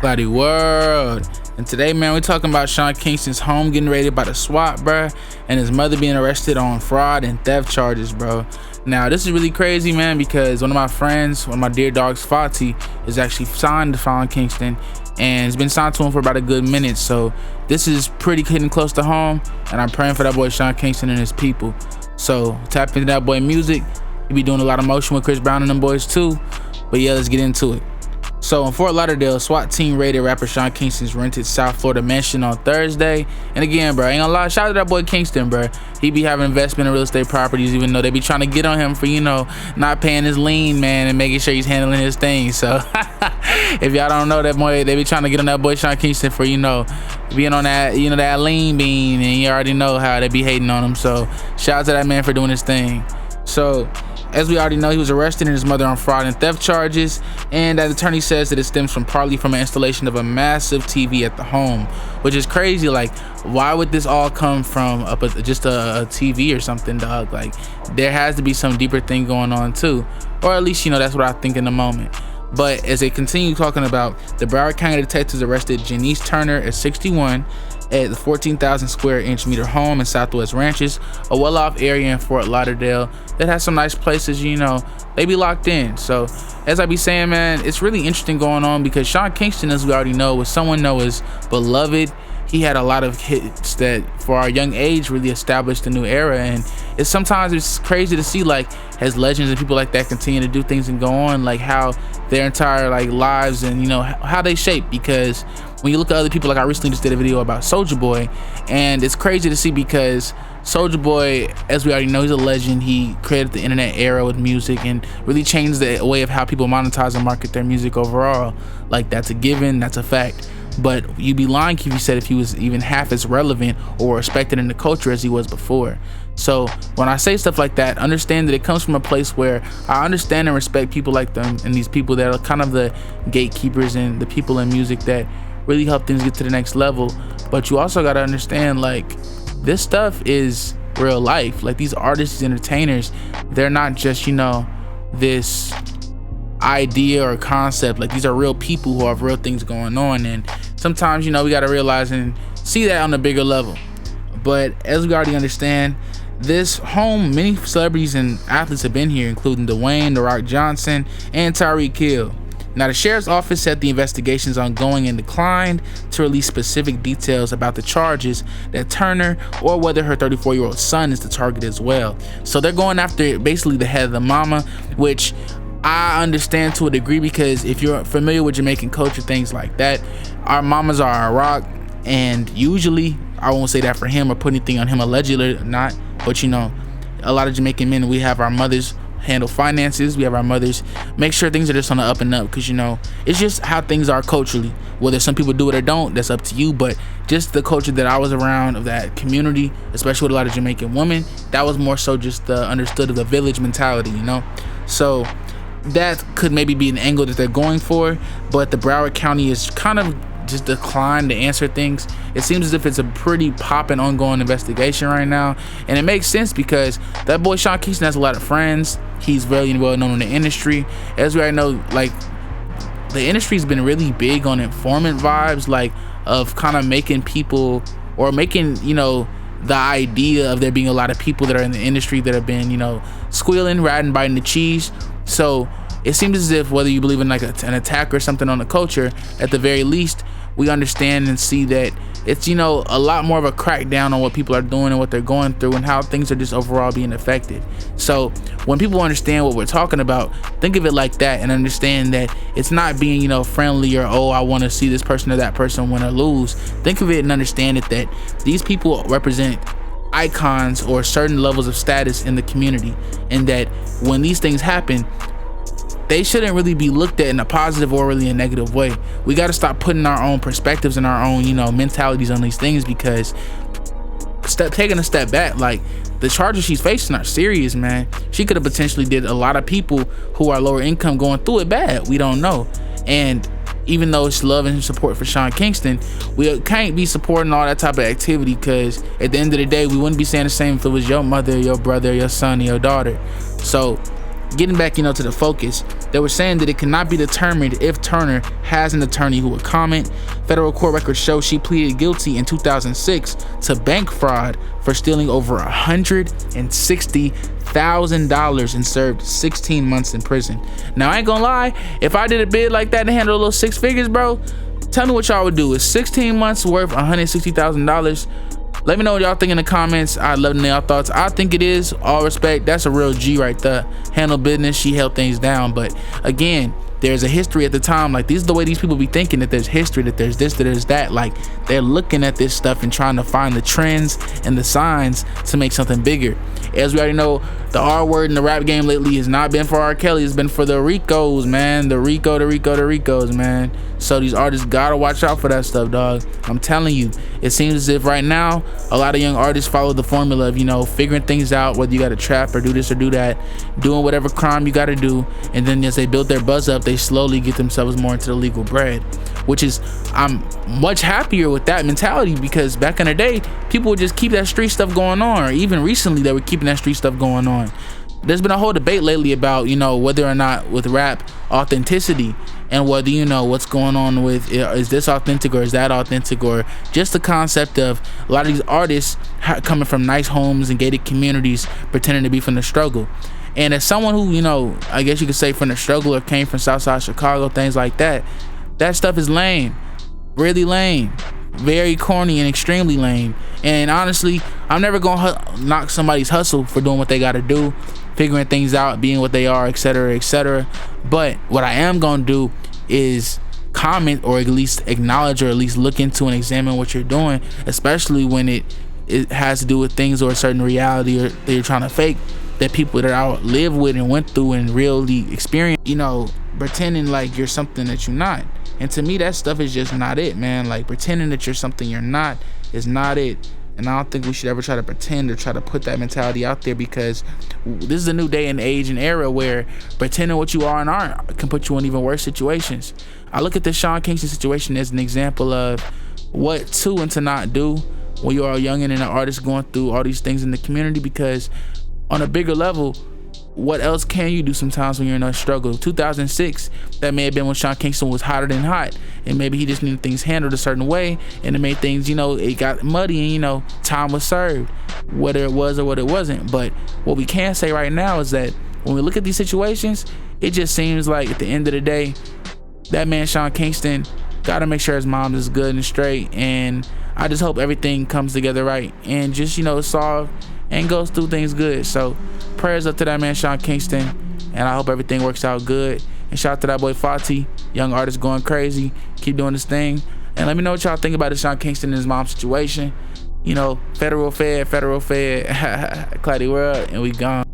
ClowdyWorld. And today, man, we're talking about Sean Kingston's home getting raided by the SWAT, bruh, and his mother being arrested on fraud and theft charges, bro. Now, this is really crazy, man, because one of my friends, one of my dear dogs, Fati, is actually signed to Sean Kingston, and it's been signed to him for about a good minute. So this is pretty hitting close to home, and I'm praying for that boy Sean Kingston and his people. So tap into that boy music. He be doing a lot of motion with Chris Brown and them boys too. But yeah, let's get into it. So in Fort Lauderdale, SWAT team raided rapper Sean Kingston's rented South Florida mansion on Thursday. And again, bro, ain't gonna lie, shout out to that boy Kingston, bro. He be having investment in real estate properties, even though they be trying to get on him for, not paying his lien, man, and making sure he's handling his things. So if y'all don't know that boy, they be trying to get on that boy Sean Kingston for, being on that, that lean bean, and you already know how they be hating on him. So shout out to that man for doing his thing. So as we already know, he was arrested and his mother on fraud and theft charges, and that attorney says that it stems partly from an installation of a massive TV at the home, which is crazy. Like, why would this all come from just a TV or something, dog? Like, there has to be some deeper thing going on too, or at least that's what I think in the moment. But as they continue talking about, the Broward County detectives arrested Janice Turner at 61 at the 14,000 square inch meter home in Southwest Ranches, a well-off area in Fort Lauderdale that has some nice places. They be locked in. So as I be saying, man, it's really interesting going on because Sean Kingston, as we already know, was someone that was beloved. He had a lot of hits that for our young age really established a new era, and sometimes it's crazy to see like as legends and people like that continue to do things and go on, like how their entire lives and how they shape. Because when you look at other people, like I recently just did a video about Soulja Boy, and it's crazy to see because Soulja Boy, as we already know, he's a legend. He created the internet era with music and really changed the way of how people monetize and market their music overall. Like, that's a given, that's a fact. But you'd be lying if you said if he was even half as relevant or respected in the culture as he was before. So when I say stuff like that, understand that it comes from a place where I understand and respect people like them and these people that are kind of the gatekeepers and the people in music that really help things get to the next level. But you also got to understand, like, this stuff is real life. Like, these artists, entertainers, they're not just this idea or concept. Like, these are real people who have real things going on, and sometimes we got to realize and see that on a bigger level. But as we already understand, this home, many celebrities and athletes have been here, including Dwayne The Rock Johnson and Tyreek Hill. Now, the sheriff's office said the investigation is ongoing and declined to release specific details about the charges that Turner or whether her 34-year-old son is the target as well. So they're going after basically the head of the mama, which I understand to a degree, because if you're familiar with Jamaican culture, things like that, our mamas are our rock, and usually, I won't say that for him or put anything on him allegedly or not, but a lot of Jamaican men, we have our mothers handle finances, we have our mothers make sure things are just on the up and up, because it's just how things are culturally. Whether some people do it or don't, that's up to you. But just the culture that I was around of that community, especially with a lot of Jamaican women, that was more so just the understood of the village mentality. So that could maybe be an angle that they're going for, but the Broward County is kind of just declined to answer things. It seems as if it's a pretty poppin' ongoing investigation right now, and it makes sense because that boy Sean Kingston has a lot of friends. He's very well known in the industry. As we already know, like, the industry's been really big on informant vibes, like of kind of making people, or making the idea of there being a lot of people that are in the industry that have been squealing, riding, biting the cheese. So it seems as if whether you believe in like an attack or something on the culture, at the very least, we understand and see that it's a lot more of a crackdown on what people are doing and what they're going through and how things are just overall being affected. So when people understand what we're talking about, think of it like that and understand that it's not being friendly or, oh, I want to see this person or that person win or lose. Think of it and understand it that these people represent icons or certain levels of status in the community, and that when these things happen, they shouldn't really be looked at in a positive or really a negative way. We got to stop putting our own perspectives and our own mentalities on these things, because taking a step back, like, the charges she's facing are serious, man. She could have potentially did a lot of people who are lower income going through it bad. We don't know. And even though it's love and support for Sean Kingston, we can't be supporting all that type of activity, because at the end of the day, we wouldn't be saying the same if it was your mother, your brother, your son, or your daughter. So getting back, to the focus, they were saying that it cannot be determined if Turner has an attorney who would comment. Federal court records show she pleaded guilty in 2006 to bank fraud for stealing over $160,000 and served 16 months in prison. Now, I ain't gonna lie, if I did a bid like that and handle a little 6 figures, bro, tell me what y'all would do. Is 16 months worth $160,000? Let me know what y'all think in the comments. I'd love to know y'all thoughts. I think it is. All respect. That's a real G right there. Handle business. She held things down. But again, there's a history at the time. Like, this is the way these people be thinking, that there's history, that there's this, that there's that. Like, they're looking at this stuff and trying to find the trends and the signs to make something bigger. As we already know, the R word in the rap game lately has not been for R. Kelly. It's been for the Ricos, man. The Ricos, man. So these artists gotta watch out for that stuff, dog. I'm telling you, it seems as if right now a lot of young artists follow the formula of, figuring things out, whether you gotta trap or do this or do that, doing whatever crime you gotta do, and then as they build their buzz up, they slowly get themselves more into the legal bread, which is, I'm much happier with that mentality, because back in the day, people would just keep that street stuff going on, or even recently they were keeping that street stuff going on. There's been a whole debate lately about, whether or not with rap authenticity, and whether, what's going on with, is this authentic or is that authentic, or just the concept of a lot of these artists coming from nice homes and gated communities pretending to be from the struggle. And as someone who, I guess you could say from the struggle or came from Southside Chicago, things like that, that stuff is lame, really lame, very corny and extremely lame. And honestly, I'm never gonna knock somebody's hustle for doing what they gotta do, figuring things out, being what they are, etc., etc. But what I am gonna do is comment, or at least acknowledge, or at least look into and examine what you're doing, especially when it has to do with things or a certain reality or that you're trying to fake, that people that I live with and went through and really experienced, pretending like you're something that you're not. And to me, that stuff is just not it, man. Like, pretending that you're something you're not is not it. And I don't think we should ever try to pretend or try to put that mentality out there, because this is a new day and age and era where pretending what you are and aren't can put you in even worse situations. I look at the Sean Kingston situation as an example of what to and to not do when you are a youngin' and an artist going through all these things in the community, because on a bigger level, what else can you do sometimes when you're in a struggle? 2006, that may have been when Sean Kingston was hotter than hot, and maybe he just needed things handled a certain way, and it made things, it got muddy, and time was served, whether it was or what it wasn't. But what we can say right now is that when we look at these situations, it just seems like at the end of the day, that man Sean Kingston gotta make sure his mom is good and straight, and I just hope everything comes together right and just solve and goes through things good. So prayers up to that man Sean Kingston, and I hope everything works out good. And shout out to that boy Fati, young artist going crazy, keep doing this thing. And let me know what y'all think about the Sean Kingston and his mom situation. Federal fed, ClowdyWorld, and we gone.